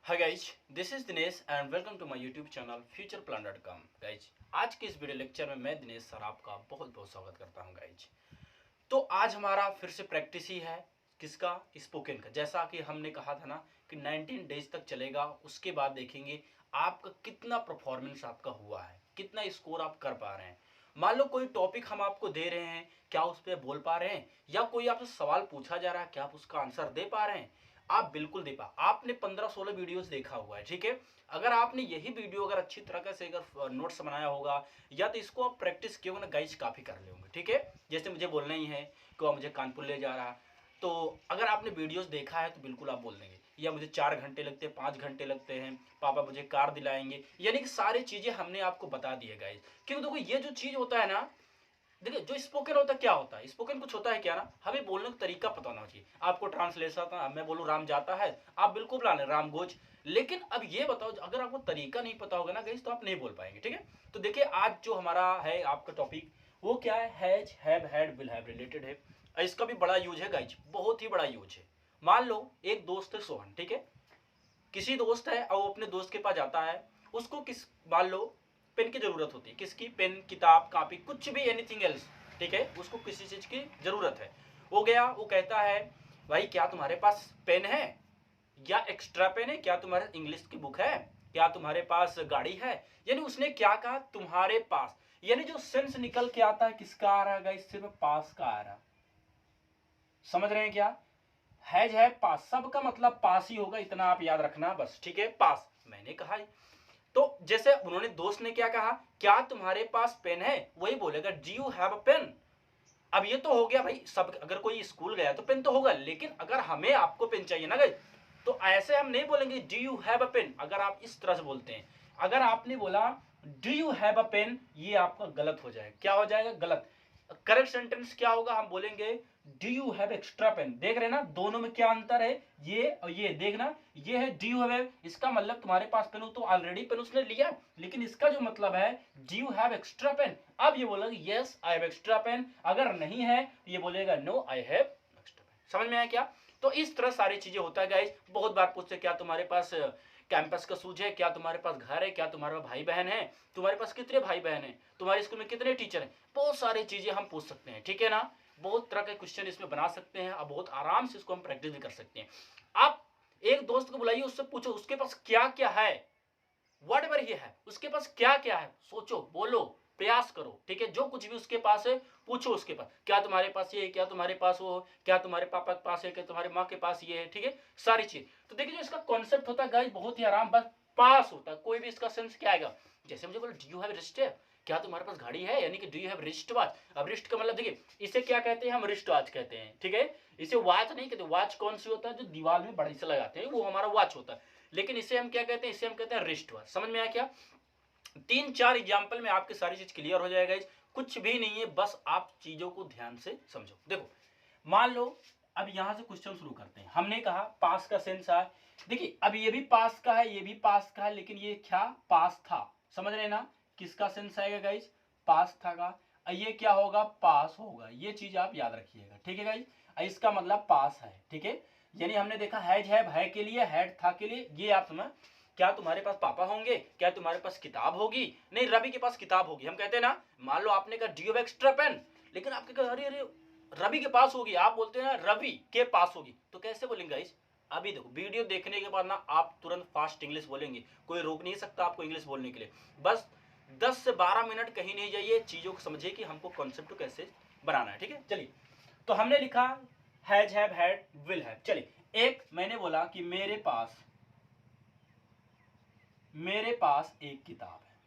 Hi guys, this is Dinesh and welcome to my YouTube channel futureplan.com। Guys, आज के इस video lecture में मैं दिनेश सर आपका बहुत बहुत स्वागत करता हूं। गाइज, तो आज हमारा फिर से प्रैक्टिस ही है। किसका? स्पोकन का। जैसा कि हमने कहा था ना कि 19 डेज तक चलेगा, उसके बाद देखेंगे आपका कितना परफॉर्मेंस आपका हुआ है, कितना स्कोर आप कर पा रहे हैं। मान लो कोई टॉपिक हम आपको दे रहे हैं, क्या उस पर बोल पा रहे हैं, या कोई आपसे सवाल पूछा जा रहा है, क्या आप उसका आंसर दे पा रहे हैं? आप बिल्कुल दे पा। आपने 15-16 वीडियोस देखा हुआ है, ठीक है। अगर आपने यही वीडियो अगर अच्छी तरह से अगर नोट्स बनाया होगा, या तो इसको आप प्रैक्टिस किए होगा ना गाइज, काफ़ी कर ले होंगे, ठीक है। जैसे मुझे बोलना ही है कि वह मुझे कानपुर ले जा रहा, तो अगर आपने वीडियोस देखा है तो बिल्कुल आप बोल देंगे, या मुझे 4 घंटे लगते हैं, 5 घंटे लगते हैं, पापा मुझे कार दिलाएंगे। यानी कि सारी चीज़ें हमने आपको बता दी है गाइज। क्योंकि देखो ये जो चीज़ होता है ना, देखिए जो स्पोकन होता है क्या होता है, स्पोकन कुछ होता है क्या ना, हमें बोलने का तरीका पता होना चाहिए। आपको ट्रांसलेशन था, मैं बोलूँ राम जाता है, आप बिल्कुल बुला लें राम गोज। लेकिन अब ये बताओ, अगर आपको तरीका नहीं पता होगा ना गाइस, तो आप नहीं बोल पाएंगे, ठीक है। तो देखिए आज जो हमारा है आपका टॉपिक, वो क्या है? Has, have, had, will have related है। इसका भी बड़ा यूज है गाइज, बहुत ही बड़ा यूज है। मान लो एक दोस्त है सोहन, ठीक है। किसी दोस्त है और वो अपने दोस्त के पास जाता है, उसको किस मान लो पेन की जरूरत होती है। किसकी? पेन, किताब, कॉपी, कुछ भी, एनीथिंग एल्स, ठीक है। उसको किसी चीज की जरूरत है। वो गया, वो कहता है भाई क्या तुम्हारे पास पेन है, या एक्स्ट्रा पेन है, क्या तुम्हारे इंग्लिश की बुक है, क्या तुम्हारे पास गाड़ी है। यानी उसने क्या कहा? तुम्हारे पास। यानी जो सेंस निकल के आता है किसका आ रहा है? इससे पास का आ रहा। समझ रहे हैं क्या? हैज है पास, सबका मतलब पास ही होगा, इतना आप याद रखना बस, ठीक है। पास मैंने कहा है। तो जैसे उन्होंने, दोस्त ने क्या कहा, क्या तुम्हारे पास पेन है, वही बोलेगा do you have a pen. अब ये तो हो गया भाई, सब अगर कोई स्कूल गया तो पेन तो होगा, लेकिन अगर हमें आपको पेन चाहिए ना गई, तो ऐसे हम नहीं बोलेंगे do you have a pen. अगर आप इस तरह से बोलते हैं, अगर आपने बोला do you have a pen, ये आपका गलत हो जाएगा। क्या हो जाएगा? गलत। करेक्ट सेंटेंस क्या होगा? हम बोलेंगे do you have extra pen. देख रहे ना दोनों में क्या अंतर है? ये और ये देखना, ये है डू यू हैव, इसका मतलब तुम्हारे पास पेन हो, तो ऑलरेडी पेन उसने लिया। लेकिन इसका जो मतलब है do you have extra pen, अब ये बोलेगा yes I have extra pen. अगर नहीं है तो ये बोलेगा no I have extra pen. समझ में आया क्या? तो इस तरह सारी चीजें होता है गाइस। बहुत बार पूछते क्या तुम्हारे पास कैंपस का सूज है, क्या तुम्हारे पास घर है, क्या तुम्हारे पास भाई बहन है, तुम्हारे पास कितने भाई बहन है, तुम्हारे स्कूल में कितने टीचर हैं। बहुत सारी चीजें हम पूछ सकते हैं, ठीक है ना। बहुत तरह के क्वेश्चन इसमें बना सकते हैं, और बहुत आराम से इसको हम प्रैक्टिस भी कर सकते हैं। आप एक दोस्त को बुलाइए, उससे पूछो उसके पास क्या क्या है, वट एवर ही है, उसके पास क्या क्या है, सोचो, बोलो, प्रयास करो, ठीक है। जो कुछ भी उसके पास है पूछो उसके पास, क्या तुम्हारे पास ये है, क्या तुम्हारे पास वो, क्या तुम्हारे पापा के पास है, क्या तुम्हारे माँ के पास ये है, ठीक है। सारी चीज। तो देखिए जो इसका कॉन्सेप्ट होता है गाइस, बहुत ही आराम, बस पास होता है। कोई भी इसका सेंस क्या आएगा? जैसे मुझे बोलो डू यू हैव रिस्ट, क्या तुम्हारे पास घड़ी है, यानी कि do you have wrist watch. अब रिस्ट का मतलब देखिए, इसे क्या कहते हैं? हम रिस्ट वॉच कहते हैं, ठीक है। इसे वॉच नहीं कहते। वॉच कौन सी होता है? जो दीवार में बड़ी से लगाते हैं, वो हमारा वॉच होता है। लेकिन इसे हम क्या कहते हैं? इसे हम कहते हैं रिस्ट वॉच। समझ में आया क्या? 3-4 एग्जाम्पल में आपकी सारी चीज क्लियर हो जाएगा। कुछ भी नहीं है, बस आप चीजों को ध्यान से समझो। देखो मान लो, अब यहां से क्वेश्चन शुरू करते हैं। हमने कहा पास का सेंस है। देखिए अब ये भी पास का है, ये भी पास का है, लेकिन ये क्या? पास था। समझ रहे ना? किसका सेंस आएगा गाइज? पास था का। ये क्या होगा? पास होगा। ये चीज आप याद रखिएगा, ठीक है गाइज। इसका मतलब पास है, ठीक है। यानी हमने देखा हैज, हैव, है के लिए, हैड, था के लिए। ये आप समझ, क्या तुम्हारे पास पापा होंगे, क्या तुम्हारे पास किताब होगी। नहीं, रवि के पास किताब होगी। हम कहते हैं ना, मान लो आपने कहा do you have extra pen, लेकिन आपके कहा अरे अरे रवि के पास होगी, आप बोलते हैं ना रवि के पास होगी, तो कैसे बोलेंगे गाइस? अभी देखो वीडियो देखने के बाद ना आप तुरंत फास्ट इंग्लिश बोलेंगे, कोई रोक नहीं सकता आपको इंग्लिश बोलने के लिए। बस 10 से 12 मिनट कहीं नहीं जाइए, चीजों को समझिए कि हमको कॉन्सेप्ट को कैसे बनाना है, ठीक है। चलिए, तो हमने लिखा has, have, had, will have. चलिए, एक मैंने बोला कि मेरे पास एक किताब है।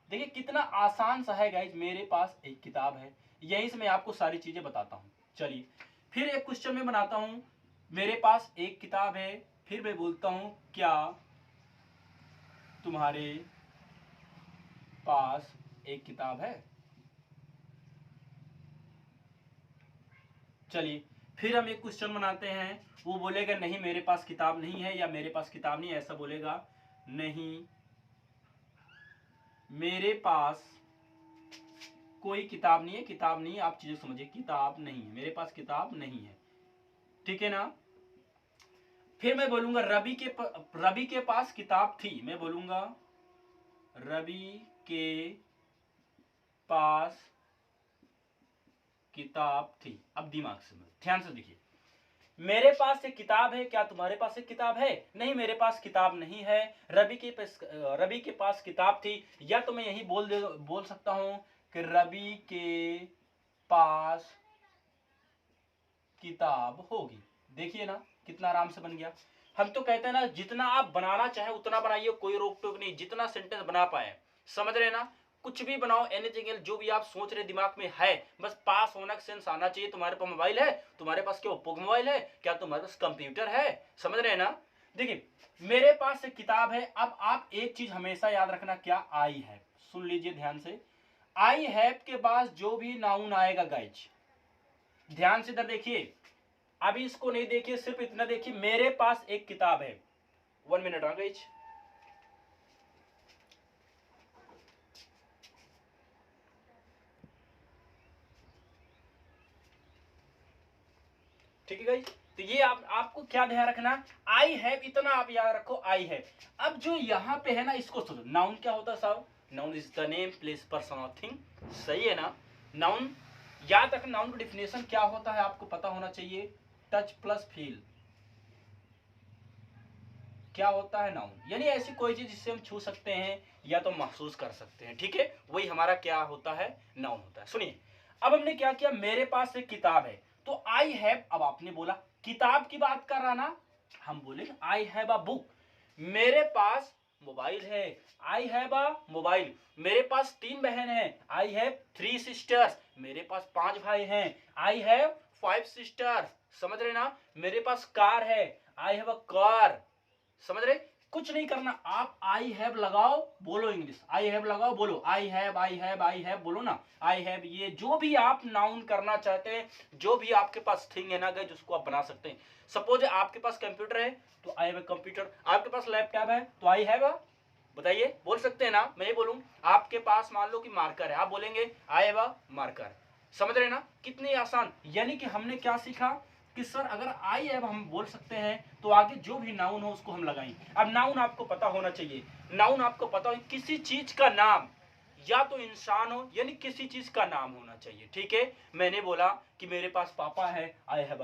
देखिए कितना आसान सा है गाइज, मेरे पास एक किताब है। यही से मैं आपको सारी चीजें बताता हूं। चलिए, फिर एक क्वेश्चन में बनाता हूं, मेरे पास एक किताब है। फिर मैं बोलता हूं क्या तुम्हारे पास एक किताब है। चलिए, फिर हम एक क्वेश्चन बनाते हैं। वो बोलेगा नहीं मेरे पास किताब नहीं है, या मेरे पास किताब नहीं है, ऐसा बोलेगा। नहीं मेरे पास कोई किताब नहीं है। किताब नहीं है, आप चीजें समझिए, किताब नहीं है, मेरे पास किताब नहीं है, ठीक है ना। फिर मैं बोलूंगा रवि के पास किताब थी, मैं बोलूंगा रवि के पास किताब थी। अब दिमाग से ध्यान से देखिए, मेरे पास एक किताब है, क्या तुम्हारे पास एक किताब है? नहीं, मेरे पास किताब नहीं है। रवि के पास किताब थी, या तो मैं यही बोल सकता हूं कि रवि के पास किताब होगी। देखिए ना कितना आराम से बन गया। हम तो कहते हैं ना, जितना आप बनाना चाहे उतना बनाइए, कोई रोक टोक नहीं, जितना सेंटेंस बना पाए। समझ रहे ना, कुछ भी बनाओ, एनीथिंग एल्स, जो भी आप सोच रहे दिमाग में है, बस पास होना का सेंस आना चाहिए। तुम्हारे पास मोबाइल है, तुम्हारे पास क्या ओप्पो मोबाइल है, क्या तुम्हारे पास कंप्यूटर है? समझ रहे ना। देखिए मेरे पास एक किताब है। अब आप एक चीज हमेशा याद रखना, क्या? आई है। सुन लीजिए ध्यान से, आई हैव के बाद जो भी नाउन आएगा गाइज, ध्यान से इधर देखिए, अभी इसको नहीं देखिए, सिर्फ इतना देखिए, मेरे पास एक किताब है। 1 मिनट आ गई। ठीक है गाइस, तो ये आपको क्या ध्यान रखना, आई हैव, इतना आप याद रखो, आई हैव। अब जो यहां पे है ना, इसको सोचो, नाउन क्या होता है साहब? Noun is the name, place, person और थिंग। सही है ना। नाउन याद रखना, नाउन का डिफिनेशन क्या होता है आपको पता होना चाहिए। Touch plus feel. क्या होता है नाउन? यानी ऐसी कोई चीज जिससे हम छू सकते हैं या तो महसूस कर सकते हैं। ठीक है, वही हमारा क्या होता है? नाउन होता है। सुनिए, अब हमने क्या किया, मेरे पास एक किताब है, तो आई हैव। अब आपने बोला किताब की बात कर रहा ना, हम बोले आई हैव अ बुक। मेरे पास मोबाइल है, आई हैव अ मोबाइल। मेरे पास 3 बहन है, आई हैव 3 सिस्टर्स। मेरे पास 5 भाई हैं, आई हैव 5 सिस्टर्स। समझ रहे ना। मेरे पास कार है, आई हैव अ कार। समझ रहे। कुछ नहीं करना, आप आई हैव लगाओ, बोलो इंग्लिश, आई हैव लगाओ, बोलो I have, I have, I have, बोलो ना आई हैव। ये जो भी आप नाउन करना चाहते हैं, जो भी आपके पास थिंग है ना गए, जिसको आप बना सकते हैं। सपोज आपके पास कंप्यूटर है तो आई हैव कंप्यूटर, आपके पास लैपटॉप है तो आई हैव, बताइए, बोल सकते हैं ना। मैं ही बोलूं, आपके पास मान लो कि मार्कर है, आप बोलेंगे आई हैव अ मार्कर। समझ रहे ना, कितनी आसान। यानी कि हमने क्या सीखा कि सर अगर आई हैव हम बोल सकते हैं तो आगे जो भी नाउन हो उसको हम लगाएं। अब नाउन आपको पता होना चाहिए, नाउन आपको पता हो किसी चीज का नाम, या तो इंसान हो, यानी किसी चीज का नाम होना चाहिए। ठीक है, मैंने बोला कि मेरे पास पापा है, आई हैव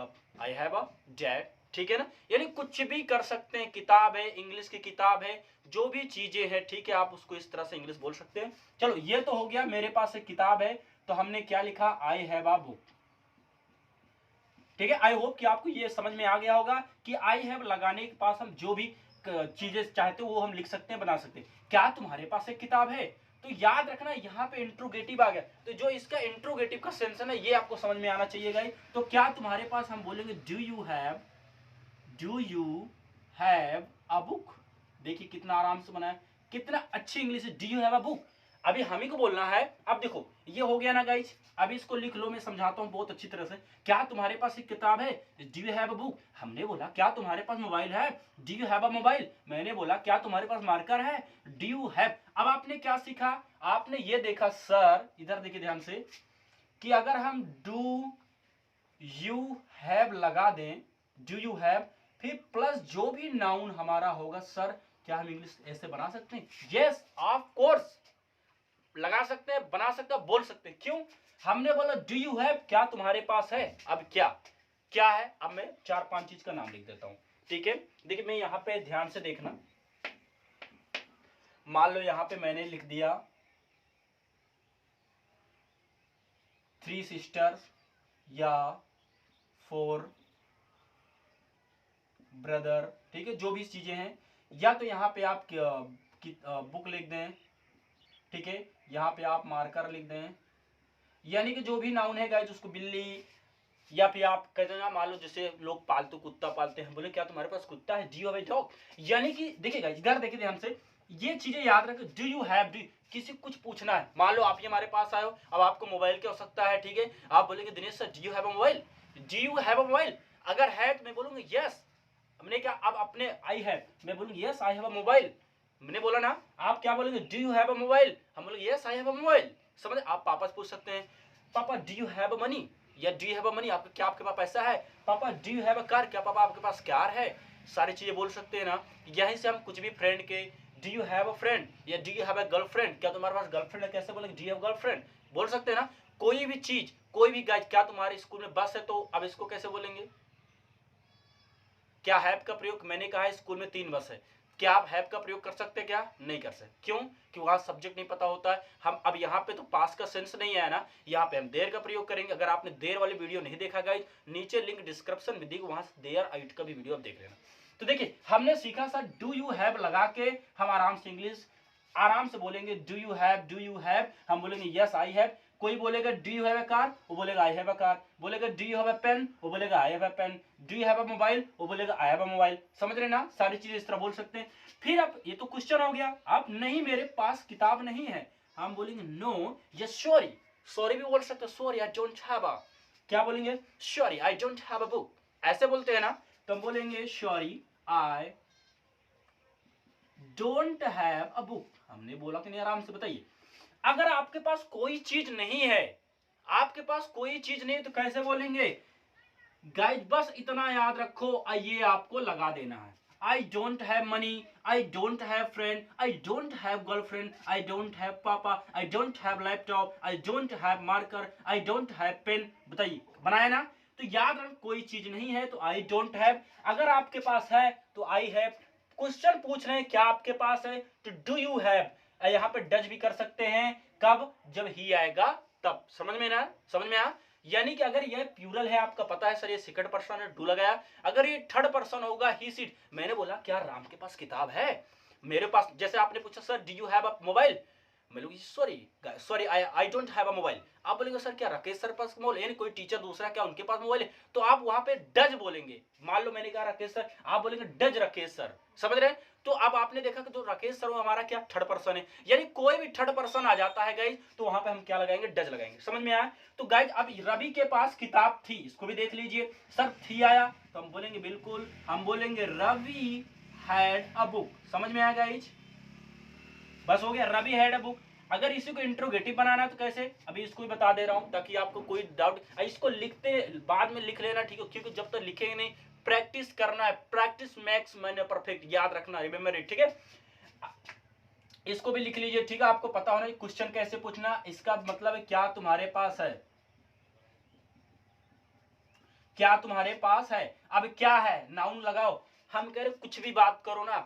अ डैड। ठीक है ना, यानी कुछ भी कर सकते हैं। किताब है, इंग्लिश की किताब है, जो भी चीजें हैं, ठीक है, आप उसको इस तरह से इंग्लिश बोल सकते हैं। चलो ये तो हो गया, मेरे पास एक किताब है, तो हमने क्या लिखा, आई हैव अ बुक। ठीक है, आई होप कि आपको ये समझ में आ गया होगा कि आई हैव लगाने के पास हम जो भी चीजें चाहते हो वो हम लिख सकते हैं, बना सकते हैं। क्या तुम्हारे पास एक किताब है? तो याद रखना यहाँ पे इंट्रोगेटिव आ गया, तो जो इसका इंट्रोगेटिव का सेंस है ना, ये आपको समझ में आना चाहिए गाइस। तो क्या तुम्हारे पास, हम बोलेंगे do you have a book. देखिए कितना आराम से बनाया, कितना अच्छी इंग्लिश है, do you have a book. अभी हम ही को बोलना है। अब देखो ये हो गया ना गाइज, अभी इसको लिख लो, मैं समझाता हूँ बहुत अच्छी तरह से। क्या तुम्हारे पास एक किताब है? Do you have a book. हमने बोला क्या तुम्हारे पास मोबाइल है? Do you have a mobile. मैंने बोला क्या तुम्हारे पास मार्कर है? Do you have. अब आपने क्या सीखा, आपने ये देखा सर, इधर देखिए ध्यान से, कि अगर हम डू यू हैव लगा दें, डू यू हैव, फिर प्लस जो भी नाउन हमारा होगा, सर क्या हम इंग्लिश ऐसे बना सकते हैं? यस ऑफ कोर्स, लगा सकते हैं, बना सकते हैं, बोल सकते हैं। क्यों? हमने बोला डू यू हैव, क्या तुम्हारे पास है। अब क्या क्या है, अब मैं 4-5 चीज का नाम लिख देता हूं। ठीक है, देखिए मैं यहां पे ध्यान से देखना, मान लो यहां पे मैंने लिख दिया 3 सिस्टर्स या 4 ब्रदर। ठीक है, जो भी चीजें हैं, या तो यहाँ पे आप बुक लिख दें। ठीक है, यहाँ पे आप मार्कर लिख दें, यानी कि जो भी नाउन है गाइस, उसको बिल्ली, या फिर आप कहते हैं ना, मान लो जैसे लोग पालतू कुत्ता पालते हैं, बोले क्या तुम्हारे पास कुत्ता है? Do you have a dog. यानी कि देखिए गाइस, इधर देखिए ध्यान से, ये चीजें याद रखें। डू यू हैव, डू, किसी कुछ पूछना है, मान लो आप ये हमारे पास आए हो, अब आपको मोबाइल की आवश्यकता है। ठीक है, आप बोलेंगे Dinesh sir do you have a mobile, do you have a mobile. अगर है तो मैं बोलूंगा यस। हमने क्या, अब अपने आई हैव, मैं बोलूंगा yes I have a mobile. मैंने बोला ना, आप क्या बोलेंगे, do you have a mobile, हम बोलेंगे yes I have a mobile. समझ, आप पापा से पूछ सकते हैं, पापा do you have a money, या do you have a money, आपके क्या आपके पास पैसा है? पापा do you have a car, क्या पापा आपके पास कार है? सारी चीजें बोल सकते हैं ना। यहीं से हम कुछ भी फ्रेंड के do you have a friend या do you have a girlfriend, क्या तुम्हारे पास गर्लफ्रेंड है, कैसे बोलेंगे डू यू हैव गर्लफ्रेंड, बोल सकते हैं ना। कोई भी चीज, कोई भी गाइड, क्या तुम्हारे स्कूल में बस है, तो अब इसको कैसे बोलेंगे। क्या हैव का प्रयोग, मैंने कहा है स्कूल में 3 बस है, क्या आप हैव का प्रयोग कर सकते हैं, क्या नहीं कर सकते, क्यों कि वहां सब्जेक्ट नहीं पता होता है। हम अब यहाँ पे तो पास का सेंस नहीं आया ना, यहाँ पे हम देर का प्रयोग करेंगे। अगर आपने देर वाली वीडियो नहीं देखा गाइस, नीचे लिंक डिस्क्रिप्शन में दी, वहां से देयर आइट का भी वीडियो आप देख लेना। तो देखिए हमने सीखा सा डू यू हैव लगा के हम आराम से इंग्लिश आराम से बोलेंगे। डू यू हैव, हम बोलेंगे यस आई हैव। कोई बोलेगा do you have a car, वो बोलेगा आई हैव अ कार। बोलेगा do you have a pen, वो बोलेगा I have a pen. Do you have a mobile, वो बोलेगा आई हैव अ मोबाइल। समझ रहे ना, सारी चीजें इस तरह बोल सकते हैं। फिर अब ये तो क्वेश्चन हो गया, अब नहीं मेरे पास किताब नहीं है, हम बोलेंगे नो या सॉरी। सॉरी भी बोल सकते हैं, sorry I don't have a, क्या बोलेंगे sorry I don't have a book, ऐसे बोलते हैं ना। तो हम बोलेंगे sorry I don't have a book. हमने बोला कि नहीं, आराम से बताइए। अगर आपके पास कोई चीज नहीं है, आपके पास कोई चीज नहीं है, तो कैसे बोलेंगे गाइस, बस इतना याद रखो, ये आपको लगा देना है। I don't have money, I don't have friend, I don't have girlfriend, I don't have papa, I don't have laptop, I don't have marker, I don't have pen. बताइए, बनाया ना। तो याद रख, कोई चीज नहीं है तो आई डोंट हैव, अगर आपके पास है तो आई हैव। क्वेश्चन पूछ रहे हैं क्या आपके पास है, तो डू यू हैव। यहाँ पे डज भी कर सकते हैं, कब, जब ही आएगा तब। समझ में ना, समझ में आया। यानी कि अगर ये प्लूरल है, आपका पता है सर ये सेकंड पर्सन है, डू लगाया। अगर ये थर्ड पर्सन होगा ही सीट, मैंने बोला क्या राम के पास किताब है, मेरे पास, जैसे आपने पूछा sir do you have a mobile, मैं लोग sorry I don't have a mobile. आप बोलेंगे सर क्या राकेश सर पास मोबाइल, यानी कोई टीचर दूसरा क्या उनके पास मोबाइल है, तो आप वहां पे डज बोलेंगे। मान लो मैंने कहा राकेश सर, आप बोलेंगे डज राकेश सर। समझ रहे हैं। तो अब आपने देखा कि जो राकेश सर वो हमारा क्या थर्ड पर्सन है, यानी कोई भी थर्ड पर्सन आ जाता है गाइज, तो वहां पे हम क्या लगाएंगे, डज लगाएंगे। समझ में आया। तो गाइज अब रवि के पास किताब थी, इसको भी देख लीजिए। सर थी आया तो हम बोलेंगे बिल्कुल, हम बोलेंगे रवि हैड अ बुक। समझ में आया गाइज, बस हो गया, रवि हैड अ बुक। अगर इसी को इंट्रोगेटिव बनाना है तो कैसे, अभी इसको भी बता दे रहा हूं ताकि आपको कोई डाउट, इसको लिखते बाद में लिख लेना, ठीक है, क्योंकि जब तक लिखेंगे नहीं, प्रैक्टिस करना है। प्रैक्टिस मेक्स मैन परफेक्ट, याद रखना, रिमेंबर इट, ठीक है। इसको भी लिख लीजिए, ठीक है। आपको पता होना क्वेश्चन कैसे पूछना, इसका मतलब है क्या तुम्हारे पास है, क्या तुम्हारे पास है। अब क्या है, नाउन लगाओ। हम कह रहे कुछ भी बात करो ना,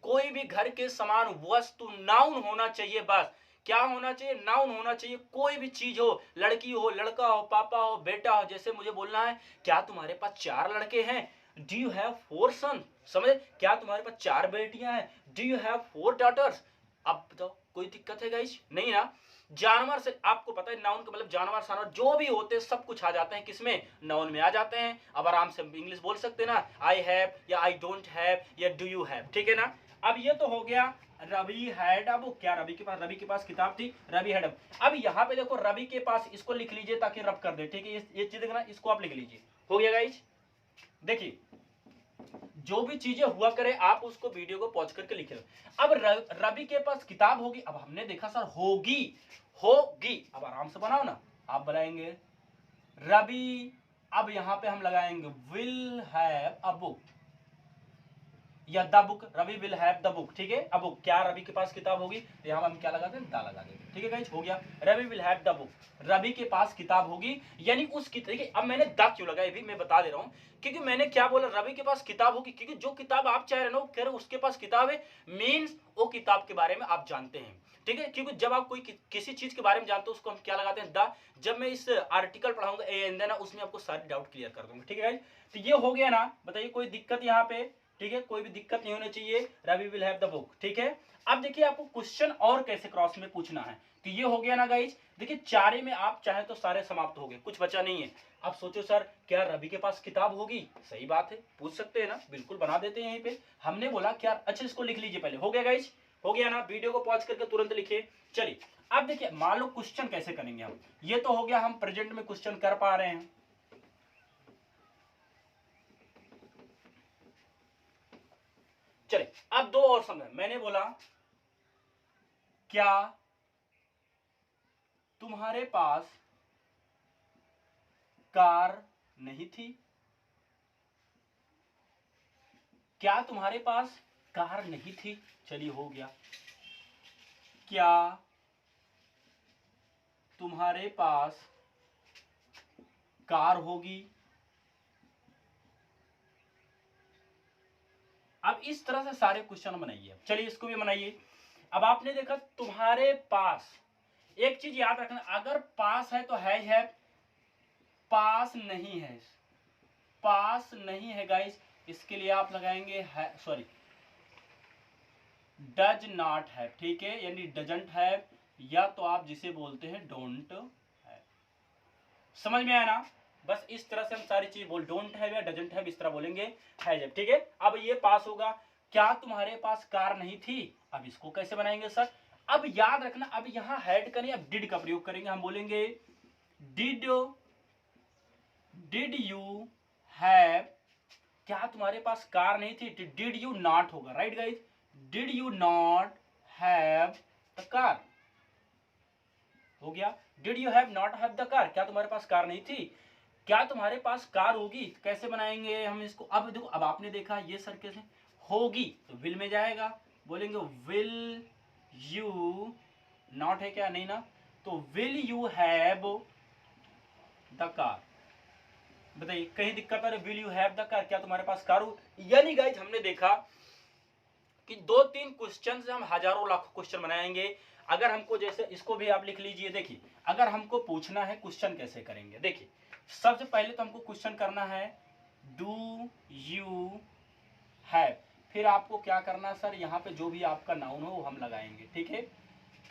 कोई भी घर के समान वस्तु नाउन होना चाहिए, बस क्या होना चाहिए, नाउन होना चाहिए। कोई भी चीज हो, लड़की हो, लड़का हो, पापा हो, बेटा हो। जैसे मुझे बोलना है क्या तुम्हारे पास 4 लड़के हैं, डू यू हैव 4 सन। समझे, क्या तुम्हारे पास 4 बेटियां हैं, डू यू हैव 4 डॉटर्स। अब बताओ कोई दिक्कत है गाइस, नहीं ना। जानवर से आपको पता है नाउन का मतलब जानवर जानवर जो भी होते हैं सब कुछ आ जाते हैं, किसमें, नाउन में आ जाते हैं। अब आराम से इंग्लिश बोल सकते हैं ना, आई हैव या आई डोंट हैव या डू यू हैव, ठीक है ना। अब ये तो हो गया रवि हैड, अब क्या रवि के पास किताब थी, रवि हैड। अब यहाँ पे देखो रवि के पास, इसको लिख लीजिए ताकि रब कर दे, ठीक है। ये चीज देखना, इसको आप लिख लीजिए, हो गया गाइस। देखिए जो भी चीजें हुआ करे आप उसको वीडियो को पॉज करके लिखे। अब रवि के पास किताब होगी, अब हमने देखा सर होगी, होगी, अब आराम से बनाओ ना। आप बनाएंगे रवि, अब यहां पे हम लगाएंगे विल हैव अ बुक या the book, Ravi will have the book, ठीक है। अब क्या रवि के पास किताब होगी, तो यहां हम क्या लगा दें, द लगा देंगे, ठीक है गाइस, हो गया। Ravi will have the book, Ravi के पास किताब होगी, यानी उस देखिए अब मैंने द क्यों लगाया भी मैं बता दे रहा हूं, क्योंकि मैंने क्या बोला, रवि के पास किताब होगी, क्योंकि जो किताब आप चाह रहे हो कह रहे उसके पास किताब है, मीन्स वो किताब के बारे में आप जानते हैं, ठीक है। क्योंकि जब आप कोई किसी चीज के बारे में जानते हो उसको हम क्या लगाते हैं, द। जब मैं इस आर्टिकल पढ़ाऊंगा ए एंड देन उसमें आपको सारे डाउट क्लियर कर दूंगा, ठीक है गाइस। तो ये हो गया ना, बताइए कोई दिक्कत यहाँ पे, ठीक है, कोई भी दिक्कत नहीं होनी चाहिए। Ravi will have the book, ठीक है। अब देखिए आपको क्वेश्चन और कैसे क्रॉस में पूछना है, तो ये हो गया ना गाइज। देखिए चारे में आप चाहे तो सारे समाप्त हो गए, कुछ बचा नहीं है। अब सोचो सर क्या रवि के पास किताब होगी, सही बात है, पूछ सकते हैं ना, बिल्कुल बना देते हैं यहीं पे। हमने बोला क्या, अच्छा इसको लिख लीजिए पहले, हो गया गाइज, हो गया ना। वीडियो को पॉज करके तुरंत लिखिए। चलिए अब देखिए मान लो क्वेश्चन कैसे करेंगे हम, ये तो हो गया हम प्रेजेंट में क्वेश्चन कर पा रहे हैं। चलिए अब 2 और समझ, मैंने बोला क्या तुम्हारे पास कार नहीं थी, क्या तुम्हारे पास कार नहीं थी? चलिए हो गया। क्या तुम्हारे पास कार होगी? अब इस तरह से सारे क्वेश्चन बनाइए। चलिए इसको भी बनाइए। अब आपने देखा तुम्हारे पास, एक चीज याद रखना, अगर पास है तो है, पास नहीं है, पास नहीं है गाइस, इसके लिए आप लगाएंगे है, सॉरी, डज नॉट हैव, ठीक है, यानी डजंट हैव, या तो आप जिसे बोलते हैं डोंट हैव। समझ में आया ना? बस इस तरह से हम सारी चीज बोल, डोंट हैव या डजंट हैव इस तरह बोलेंगे, हैज, ठीक है। अब ये पास होगा। क्या तुम्हारे पास कार नहीं थी? अब इसको कैसे बनाएंगे सर? अब याद रखना, अब यहां हैड का नहीं, अब डिड का प्रयोग करेंगे। हम बोलेंगे डिड यू हैव, क्या तुम्हारे पास कार नहीं थी? डिड यू नॉट होगा, right guys? Did you not have the car, हो गया। Did you have not have the car, क्या तुम्हारे पास कार नहीं थी? क्या तुम्हारे पास कार होगी? कैसे बनाएंगे हम इसको? अब देखो, अब आपने देखा ये सर कैसे होगी, तो विल में जाएगा, बोलेंगे विल यू, नॉट है क्या? नहीं ना, तो will you have the car. बताइए कहीं दिक्कत आ रही? Will you have the car, क्या तुम्हारे पास कार हो? यानी गाइज हमने देखा कि 2-3 क्वेश्चन से हम हजारों लाखों क्वेश्चन बनाएंगे। अगर हमको, जैसे इसको भी आप लिख लीजिए, देखिए अगर हमको पूछना है क्वेश्चन कैसे करेंगे, देखिए सबसे पहले तो हमको क्वेश्चन करना है डू यू हैव, फिर आपको क्या करना है सर, यहाँ पे जो भी आपका नाउन हो वो हम लगाएंगे, ठीक है।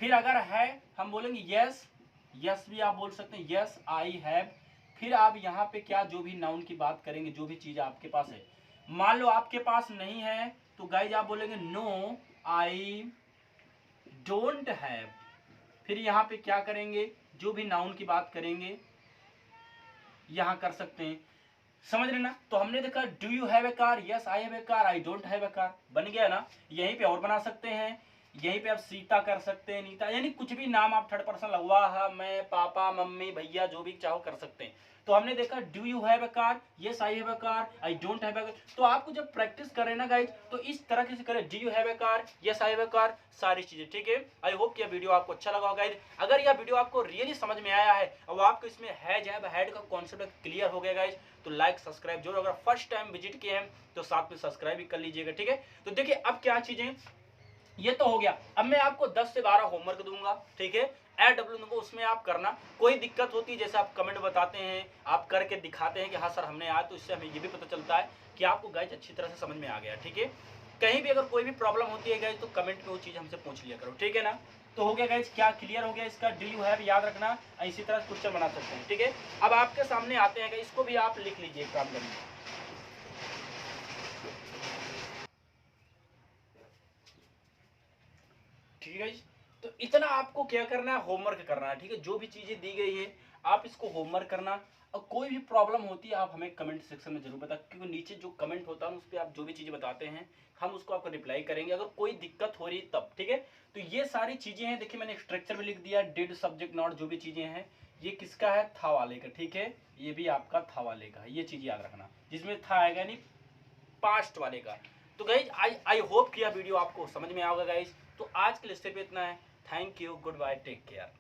फिर अगर है हम बोलेंगे यस, यस भी आप बोल सकते हैं, यस आई हैव। फिर आप यहाँ पे क्या जो भी नाउन की बात करेंगे, जो भी चीज आपके पास है, मान लो आपके पास नहीं है तो गाइज आप बोलेंगे नो आई डोंट हैव। फिर यहाँ पे क्या करेंगे, जो भी नाउन की बात करेंगे यहाँ कर सकते हैं, समझ रहे ना? तो हमने देखा do you have a car, yes I have a car, I don't have a car, बन गया ना। यहीं पे और बना सकते हैं, यहीं पे आप सीता कर सकते हैं, नीता, यानी कुछ भी नाम आप थर्ड पर्सन लगवा, मैं, पापा, मम्मी, भैया, जो भी चाहो कर सकते हैं। तो हमने देखा do you have a car, yes I have a car, I don't have a car. तो आपको जब प्रैक्टिस करें ना गाइज, तो इस तरह से करें, do you have a car, yes I have a car, सारी चीजें, ठीक है। आई होप कि यह वीडियो आपको अच्छा लगा होगा गाइज। अगर यह वीडियो आपको रियली समझ में आया है और आपको इसमें हैज हैव हैड का कॉन्सेप्ट क्लियर हो गया गाइज, तो लाइक सब्सक्राइब जरूर, अगर फर्स्ट टाइम विजिट किए हैं तो साथ में सब्सक्राइब भी कर लीजिएगा, ठीक है। तो देखिए अब क्या चीजें, ये तो हो गया। अब मैं आपको 10 से 12 होमवर्क दूंगा, ठीक है, AW दूंगा, उसमें आप करना। कोई दिक्कत होती है जैसे आप कमेंट बताते हैं, आप करके दिखाते हैं कि हाँ सर हमने आया, तो इससे हमें ये भी पता चलता है कि आपको गाइज अच्छी तरह से समझ में आ गया, ठीक है। कहीं भी अगर कोई भी प्रॉब्लम होती है गाइज तो कमेंट में वो चीज़ हमसे पूछ लिया करो, ठीक है ना। तो हो गया गाइज, क्या क्लियर हो गया इसका? डू यू हैव याद रखना, इसी तरह क्वेश्चन बना सकते हैं, ठीक है। अब आपके सामने आते हैं, इसको भी आप लिख लीजिए काम करिए। ठीक है गाइस, तो इतना आपको क्या करना है, होमवर्क करना है, ठीक है। जो भी चीजें दी गई है आप इसको होमवर्क करना, और कोई भी प्रॉब्लम होती है आप हमें कमेंट सेक्शन में जरूर बताएं, क्योंकि नीचे जो कमेंट होता है उस पर आप जो भी चीजें बताते हैं हम उसको आपको रिप्लाई करेंगे, अगर कोई दिक्कत हो रही है तब, ठीक है। तो ये सारी चीजें हैं, देखिए मैंने स्ट्रक्चर में लिख दिया, डिड, सब्जेक्ट, नॉट, जो भी चीजें हैं, ये किसका है, था वाले का, ठीक है। ये भी आपका था वाले का है, ये चीज याद रखना, जिसमें था आएगा नहीं पास्ट वाले का। तो गाइज आई होप कि यह वीडियो आपको समझ में आएगा गाइज। तो आज के लिए सिर्फ इतना है। Thank you, goodbye, take care.